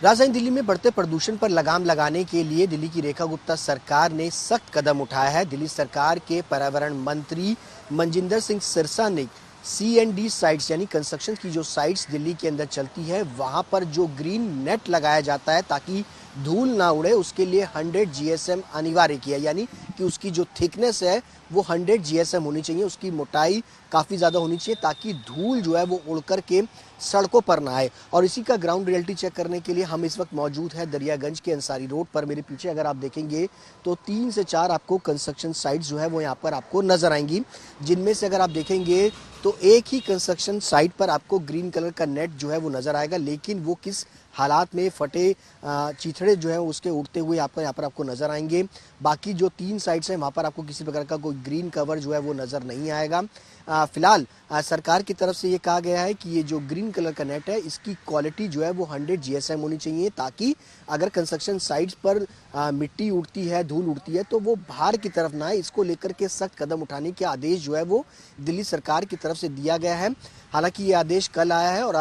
राजधानी दिल्ली में बढ़ते प्रदूषण पर लगाम लगाने के लिए दिल्ली की रेखा गुप्ता सरकार ने सख्त कदम उठाया है। दिल्ली सरकार के पर्यावरण मंत्री मनजिंदर सिंह सिरसा ने CND साइट्स यानी कंस्ट्रक्शन की जो साइट्स दिल्ली के अंदर चलती है वहां पर जो ग्रीन नेट लगाया जाता है ताकि धूल ना उड़े, उसके लिए 100 GSM अनिवार्य किया, यानी कि उसकी जो थिकनेस है वो 100 GSM होनी चाहिए, उसकी मोटाई काफ़ी ज़्यादा होनी चाहिए ताकि धूल जो है वो उड़ कर के सड़कों पर ना आए। और इसी का ग्राउंड रियलिटी चेक करने के लिए हम इस वक्त मौजूद हैं दरियागंज के अंसारी रोड पर। मेरे पीछे अगर आप देखेंगे तो 3 से 4 आपको कंस्ट्रक्शन साइट्स जो है वो यहाँ पर आपको नजर आएंगी, जिनमें से अगर आप देखेंगे तो एक ही कंस्ट्रक्शन साइट पर आपको ग्रीन कलर का नेट जो है वो नजर आएगा, लेकिन वो किस हालात में फटे चीथड़े जो है उसके उड़ते हुए आपको यहाँ पर आपको नजर आएंगे। बाकी जो 3 साइट्स हैं वहाँ पर आपको किसी प्रकार का कोई ग्रीन कवर जो है वो नजर नहीं आएगा। फिलहाल सरकार की तरफ से ये कहा गया है कि ये जो ग्रीन कलर का नेट है इसकी क्वालिटी जो है वो 100 GSM होनी चाहिए ताकि अगर कंस्ट्रक्शन साइट्स पर मिट्टी उड़ती है, धूल उड़ती है तो वो बाहर की तरफ ना आए। इसको लेकर के सख्त कदम उठाने के आदेश जो है वो दिल्ली सरकार की तरफ से दिया गया है। हालांकि ये आदेश कल आया है और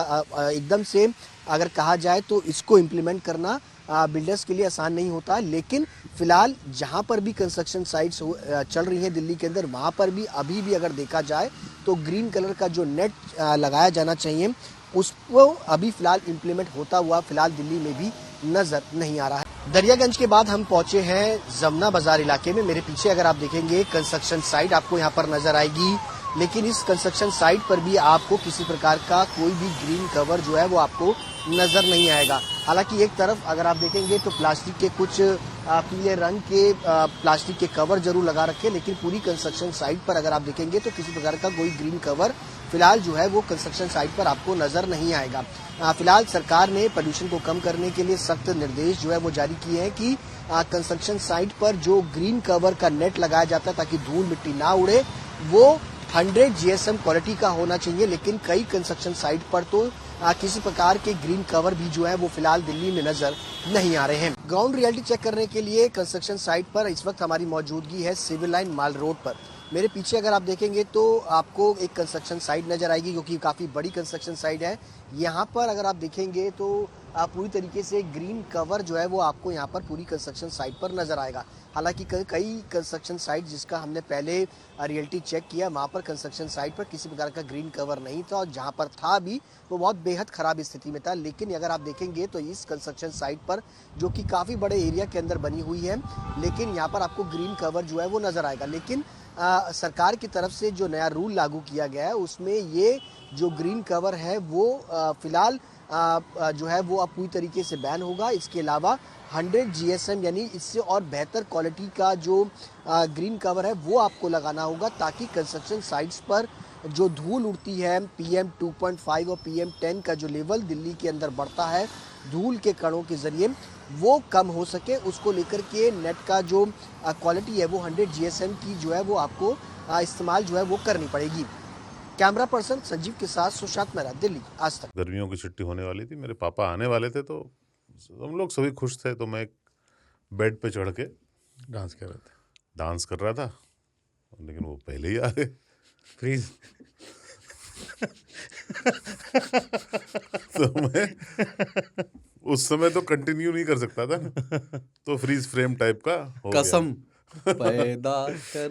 एकदम से अगर कहा जाए तो इसको इम्प्लीमेंट करना बिल्डर्स के लिए आसान नहीं होता, लेकिन फिलहाल जहां पर भी कंस्ट्रक्शन साइट्स चल रही हैं दिल्ली के अंदर वहां पर भी अभी भी अगर देखा जाए तो ग्रीन कलर का जो नेट लगाया जाना चाहिए उसको अभी फिलहाल इम्प्लीमेंट होता हुआ फिलहाल दिल्ली में भी नजर नहीं आ रहा है। दरियागंज के बाद हम पहुंचे हैं जमुना बाजार इलाके में। मेरे पीछे अगर आप देखेंगे कंस्ट्रक्शन साइट आपको यहाँ पर नजर आएगी, लेकिन इस कंस्ट्रक्शन साइट पर भी आपको किसी प्रकार का कोई भी ग्रीन कवर जो है वो आपको नजर नहीं आएगा। हालांकि एक तरफ अगर आप देखेंगे तो प्लास्टिक के कुछ पीले रंग के प्लास्टिक के कवर जरूर लगा रखे, लेकिन पूरी कंस्ट्रक्शन साइट पर अगर आप देखेंगे तो किसी प्रकार का कोई ग्रीन कवर फिलहाल जो है वो कंस्ट्रक्शन साइट पर आपको नजर नहीं आएगा। फिलहाल सरकार ने प्रदूषण को कम करने के लिए सख्त निर्देश जो है वो जारी किए हैं कि कंस्ट्रक्शन साइट पर जो ग्रीन कवर का नेट लगाया जाता है ताकि धूल मिट्टी ना उड़े वो 100 GSM क्वालिटी का होना चाहिए। लेकिन कई कंस्ट्रक्शन साइट पर तो किसी प्रकार के ग्रीन कवर भी जो है वो फिलहाल दिल्ली में नजर नहीं आ रहे हैं। ग्राउंड रियलिटी चेक करने के लिए कंस्ट्रक्शन साइट पर इस वक्त हमारी मौजूदगी है सिविल लाइन माल रोड पर। मेरे पीछे अगर आप देखेंगे तो आपको एक कंस्ट्रक्शन साइट नजर आएगी जो कि काफी बड़ी कंस्ट्रक्शन साइट है। यहाँ पर अगर आप देखेंगे तो पूरी तरीके से ग्रीन कवर जो है वो आपको यहाँ पर पूरी कंस्ट्रक्शन साइट पर नजर आएगा। हालांकि कई कंस्ट्रक्शन साइट जिसका हमने पहले रियलिटी चेक किया वहाँ पर कंस्ट्रक्शन साइट पर किसी प्रकार का ग्रीन कवर नहीं था और जहाँ पर था भी वो बहुत बेहद खराब स्थिति में था। लेकिन अगर आप देखेंगे तो इस कंस्ट्रक्शन साइट पर जो कि काफ़ी बड़े एरिया के अंदर बनी हुई है, लेकिन यहाँ पर आपको ग्रीन कवर जो है वो नज़र आएगा। लेकिन सरकार की तरफ से जो नया रूल लागू किया गया है उसमें ये जो ग्रीन कवर है वो फिलहाल जो है वो अब पूरी तरीके से बैन होगा। इसके अलावा 100 GSM यानी इससे और बेहतर क्वालिटी का जो ग्रीन कवर है वो आपको लगाना होगा ताकि कंस्ट्रक्शन साइट्स पर जो धूल उड़ती है PM 2.5 और PM 10 का जो लेवल दिल्ली के अंदर बढ़ता है धूल के कणों के जरिए वो कम हो सके। उसको लेकर के नेट का जो क्वालिटी है वो 100 GSM की जो है वो आपको इस्तेमाल जो है वो करनी पड़ेगी। कैमरा पर्सन संजीव के साथ सुशांत मेहरा, दिल्ली, आज तक। गर्मियों की छुट्टी होने वाली थी, मेरे पापा आने वाले थे तो हम लोग सभी खुश थे। तो मैं एक बेड पे चढ़ के डांस कर रहा था, लेकिन वो पहले ही आ गए। फ्रीज तो मैं उस समय तो कंटिन्यू नहीं कर सकता था ना, तो फ्रीज फ्रेम टाइप का हो गया। कसम पैदा कर